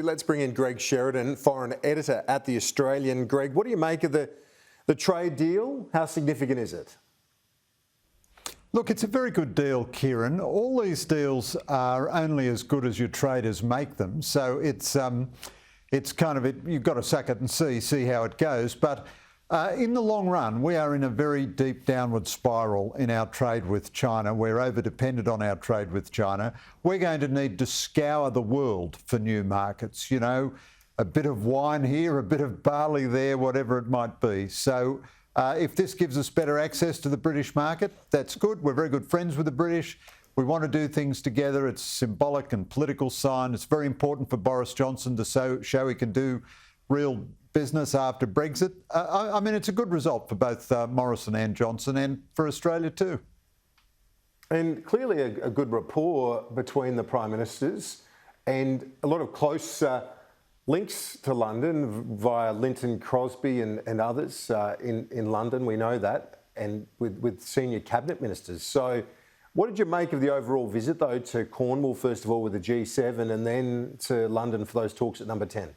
Let's bring in Greg Sheridan, foreign editor at The Australian. Greg, what do you make of the trade deal? How significant is it? Look, it's a very good deal, Kieran. All these deals are only as good as your traders make them. So it's kind of you've got to suck it and see how it goes. But in the long run, we are in a very deep downward spiral in our trade with China. We're over-dependent on our trade with China. We're going to need to scour the world for new markets, you know, a bit of wine here, a bit of barley there, whatever it might be. So if this gives us better access to the British market, that's good. We're very good friends with the British. We want to do things together. It's a symbolic and political sign. It's very important for Boris Johnson to show he can do real business after Brexit. I mean, it's a good result for both Morrison and Johnson, and for Australia too. And clearly a good rapport between the Prime Ministers, and a lot of close links to London via Linton Crosby and others in London. We know that, and with senior cabinet ministers. So what did you make of the overall visit, though, to Cornwall, first of all, with the G7, and then to London for those talks at number 10?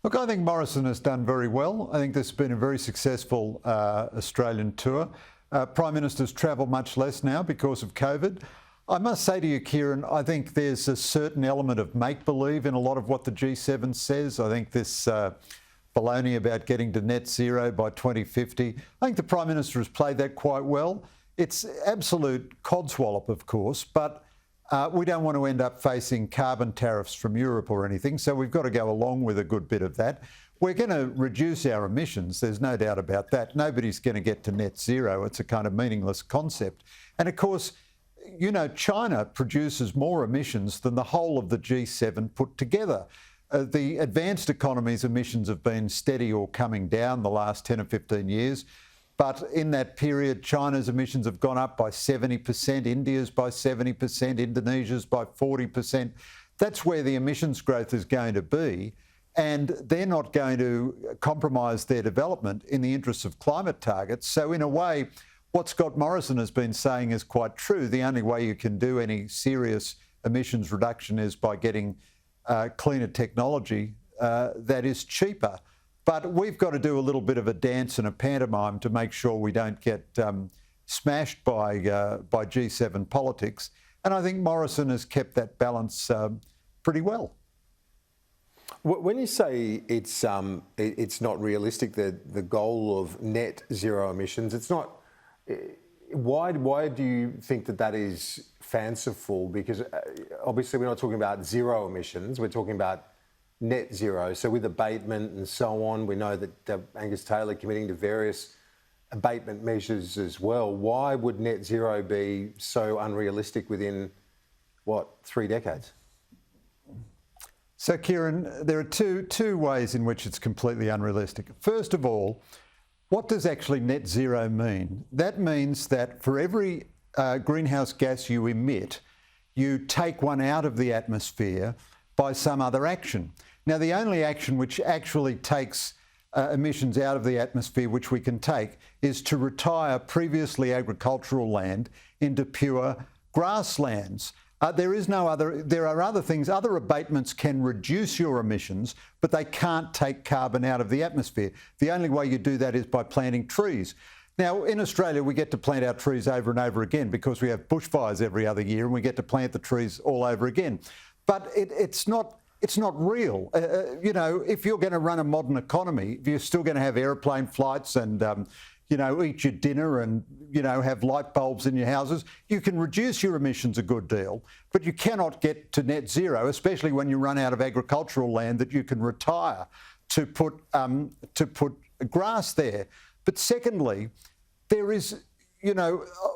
Look, I think Morrison has done very well. I think this has been a very successful Australian tour. Prime Ministers travel much less now because of COVID. I must say to you, Kieran, I think there's a certain element of make-believe in a lot of what the G7 says. I think this baloney about getting to net zero by 2050, I think the Prime Minister has played that quite well. It's absolute codswallop, of course, but we don't want to end up facing carbon tariffs from Europe or anything, so we've got to go along with a good bit of that. We're going to reduce our emissions, there's no doubt about that. Nobody's going to get to net zero. It's a kind of meaningless concept. And of course, you know, China produces more emissions than the whole of the G7 put together. The advanced economies' emissions have been steady or coming down the last 10 or 15 years. But in that period, China's emissions have gone up by 70%, India's by 70%, Indonesia's by 40%. That's where the emissions growth is going to be. And they're not going to compromise their development in the interests of climate targets. So in a way, what Scott Morrison has been saying is quite true. The only way you can do any serious emissions reduction is by getting cleaner technology that is cheaper. But we've got to do a little bit of a dance and a pantomime to make sure we don't get smashed by G7 politics. And I think Morrison has kept that balance pretty well. When you say it's not realistic, the goal of net zero emissions, it's not. Why do you think that is fanciful? Because obviously we're not talking about zero emissions, we're talking about net zero. So with abatement and so on, we know that Angus Taylor committing to various abatement measures as well. Why would net zero be so unrealistic within, 3 decades? So, Kieran, there are two ways in which it's completely unrealistic. First of all, what does actually net zero mean? That means that for every greenhouse gas you emit, you take one out of the atmosphere by some other action. Now, the only action which actually takes emissions out of the atmosphere which we can take is to retire previously agricultural land into pure grasslands. There are other things. Other abatements can reduce your emissions, but they can't take carbon out of the atmosphere. The only way you do that is by planting trees. Now, in Australia, we get to plant our trees over and over again because we have bushfires every other year, and we get to plant the trees all over again. But it's not real. You know, if you're going to run a modern economy, if you're still going to have aeroplane flights and eat your dinner and, have light bulbs in your houses, you can reduce your emissions a good deal, but you cannot get to net zero, especially when you run out of agricultural land that you can retire to put grass there. But secondly, there is,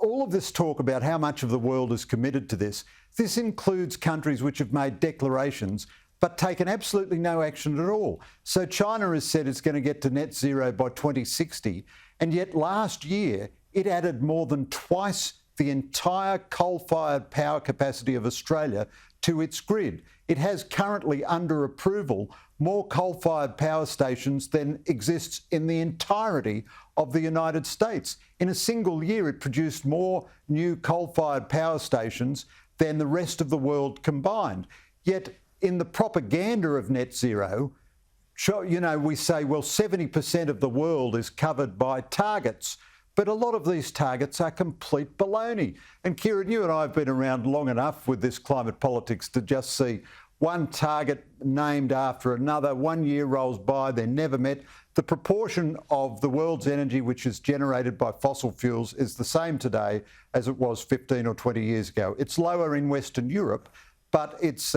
all of this talk about how much of the world is committed to this. This includes countries which have made declarations but taken absolutely no action at all. So China has said it's going to get to net zero by 2060, and yet last year it added more than twice the entire coal-fired power capacity of Australia to its grid. It has currently under approval more coal-fired power stations than exists in the entirety of the United States. In a single year, it produced more new coal-fired power stations than the rest of the world combined. Yet in the propaganda of net zero, you know, we say, well, 70% of the world is covered by targets, but a lot of these targets are complete baloney. And Kieran, you and I have been around long enough with this climate politics to just see one target named after another. 1 year rolls by, they're never met. The proportion of the world's energy which is generated by fossil fuels is the same today as it was 15 or 20 years ago. It's lower in Western Europe, but it's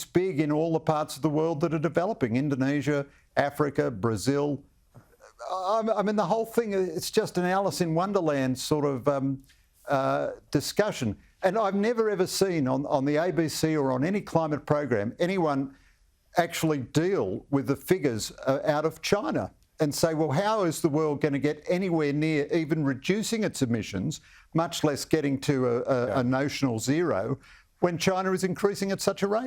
big in all the parts of the world that are developing: Indonesia, Africa, Brazil. I mean, the whole thing, it's just an Alice in Wonderland sort of discussion. And I've never ever seen on the ABC or on any climate program anyone actually deal with the figures out of China and say, well, how is the world going to get anywhere near even reducing its emissions, much less getting to a notional zero, when China is increasing at such a rate?